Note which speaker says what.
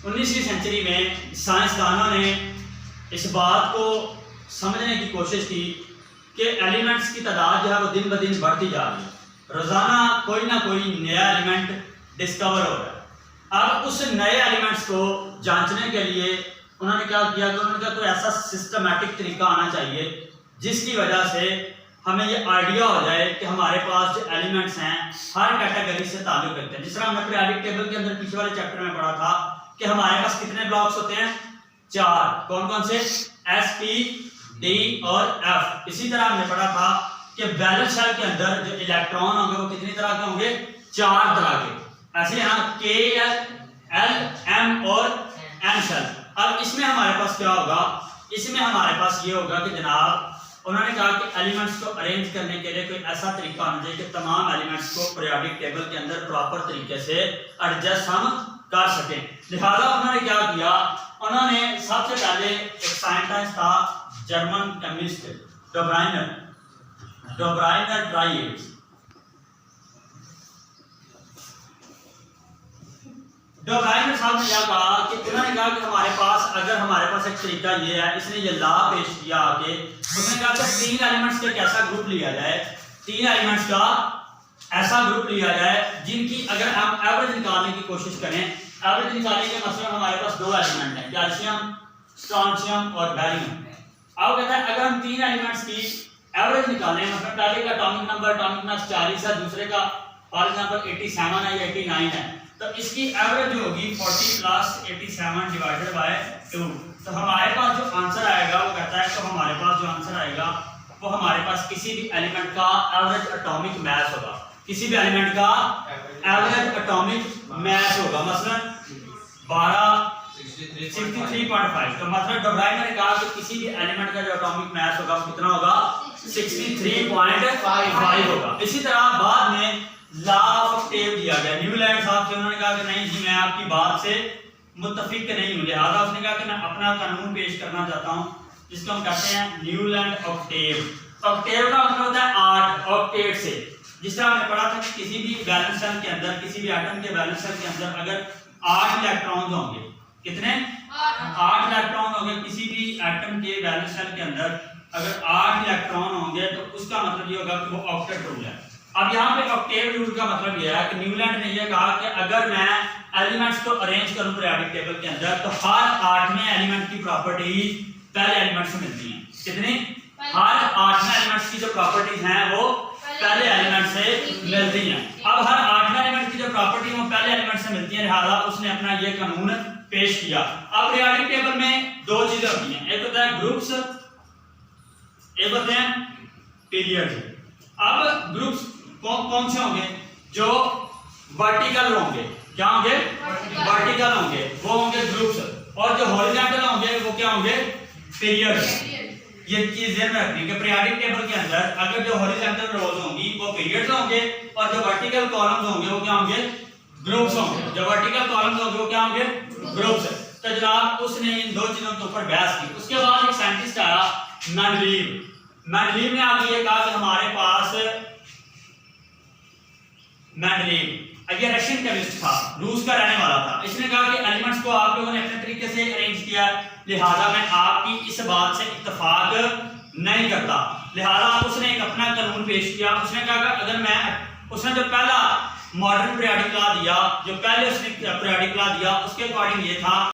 Speaker 1: 19वीं सेंचुरी में साइंसदानों ने इस बात को समझने की कोशिश की कि एलिमेंट्स की तादाद जो है वो दिन ब दिन बढ़ती जा रही है। रोज़ाना कोई ना कोई नया एलिमेंट डिस्कवर हो रहा है। अब उस नए एलिमेंट्स को जांचने के लिए उन्होंने क्या किया कि उन्होंने कहा कोई ऐसा सिस्टमैटिक तरीका आना चाहिए जिसकी वजह से हमें ये आइडिया हो जाए कि हमारे पास जो एलिमेंट्स हैं हर कैटेगरी से ताल्लुक रखते हैं। जिस तरह हमने पीरियोडिक टेबल के अंदर पिछले वाले चैप्टर में पढ़ा था कि हमारे पास कितने ब्लॉक्स होते हैं, 4। कौन कौन से? एस, पी, डी और एफ। इसी तरह हमने पढ़ा था कि वैलेंस शेल के अंदर जो इलेक्ट्रॉन होंगे वो कितनी तरह के होंगे? 4 तरह के। ऐसे यहाँ के, एल, एम और एन शेल। अब इसमें हमारे पास क्या होगा? इसमें हमारे पास ये होगा कि जनाब उन्होंने कहा कि एलिमेंट्स को अरेंज करने के लिए कोई ऐसा तरीका होना चाहिए कि तमाम एलिमेंट्स को पीरियोडिक टेबल के अंदर प्रॉपर तरीके से एडजस्ट हम कर सकें। लिहाजा उन्होंने क्या किया, उन्होंने सबसे पहले एक साइंटिस्ट था जर्मन केमिस्ट डोब्राइनर ड्राइएट्स। डोब्राइनर साहब ने क्या कहा कि उन्होंने कहा कि हमारे पास एक तरीका ये है। इसने ये लॉ पेश किया आगे। उसने कहा कि 3 एलिमेंट्स का कैसा ग्रुप लिया जाए, 3 एलिमेंट्स का ऐसा ग्रुप लिया जाए जिनकी अगर हम एवरेज निकालने की कोशिश करें, एवरेज निकालने के मतलब हमारे पास 2 एलिमेंट हैं, कैल्शियम, स्ट्रोंशियम और बेरियम। अब कहता है अगर हम 3 एलिमेंट्स की एवरेज निकालें, मतलब पहले का एटॉमिक नंबर 40 है, दूसरे का फॉर एग्जांपल 87 है या 89 है, तो इसकी एवरेज जो होगी 40 + 87 डिवाइडेड बाय 2। तो हमारे पास जो आंसर आएगा वो कहता है कि हमारे पास जो आंसर आएगा वो हमारे पास किसी भी एलिमेंट का एवरेज एटॉमिक मास होगा। किसी भी एलिमेंट का एवरेज एटॉमिक मास होगा। मसलन 63.5। तो मतलब डोब्राइनर ने कहा कि किसी भी एलिमेंट का जो एटॉमिक मास होगा वो कितना होगा? 63.5 होगा। इसी तरह बाद में लॉ ऑफ ऑक्टेव दिया गया न्यूलैंड साहब से। उन्होंने कहा कि नहीं जी, मैं आपकी बात से मुत्तफिक नहीं हूं। लिहाजा उसने कहा कि मैं अपना कानून पेश करना चाहता हूं जिसको हम कहते हैं न्यूलैंड ऑक्टेव। ऑक्टेव का मतलब होता है 8 ऑक्टेट से। जिस तरह हमने पढ़ा था कि किसी भी वैलेंस शेल के अंदर, किसी भी एटम के वैलेंस शेल के अंदर अगर 8 इलेक्ट्रॉन होंगे, कितने? 8 इलेक्ट्रॉन होंगे। किसी भी एटम के वैलेंस शेल के अंदर अगर 8 इलेक्ट्रॉन होंगे तो उसका मतलब ये होगा कि वो ऑक्टेट रूल है। अब यहाँ पे ऑक्टेव रूल का मतलब ये है कि न्यूलैंड ने ये कहा कि अगर मैं एलिमेंट्स को अरेंज करूं पीरियोडिक टेबल के अंदर तो हर 8वें एलिमेंट की प्रॉपर्टी पहले एलिमेंट से मिलती हैं। कितनी? हर 8वें एलिमेंट्स की जो प्रॉपर्टीज हैं वो पहले एलिमेंट से मिलती हैं। अब हर 8वें एलिमेंट की जो प्रॉपर्टी वो पहले एलिमेंट से मिलती हैं, लिहाजा उसने अपना ये कानून पेश किया। अब पीरियोडिक टेबल में 2 चीजें होती हैं, एक होता है ग्रुप्स, एक होते हैं पीरियड्स। अब ग्रुप्स कौन से होंगे? जो वर्टिकल होंगे। क्या होंगे? वर्टिकल होंगे, वो होंगे ग्रुप्स। और जो हॉरिजॉन्टल होंगे वो क्या होंगे? पीरियड्स। ये चीज ध्यान में रखनी कि पीरियोडिक टेबल के अंदर अगर जो हॉरिजॉन्टल रोज होंगी वो पीरियड्स होंगे और जो वर्टिकल कॉलम्स होंगे वो क्या होंगे? ग्रुप्स होंगे। जो वर्टिकल कॉलम्स होंगे वो क्या होंगे? ग्रुप्स। तो जनाब उसने इन 2 चीजों के ऊपर बहस की। उसके बाद एक साइंटिस्ट आया मेंडलीव ने आगे ये कहा कि हमारे पास मेंडलीव ये रशियन केमिस्ट था, रूस का रहने वाला था। इसने कहा कि एलिमेंट्स को आप लोगों ने अपने तरीके से अरेंज किया, लिहाजा मैं आपकी इस बात से इत्तेफाक नहीं करता। लिहाजा उसने एक अपना कानून पेश किया। उसने कहा कि उसने जो पहला मॉडर्न पीरियोडिक लॉ दिया, जो पहले उसने पीरियोडिक लॉ दिया, उसके अकॉर्डिंग ये था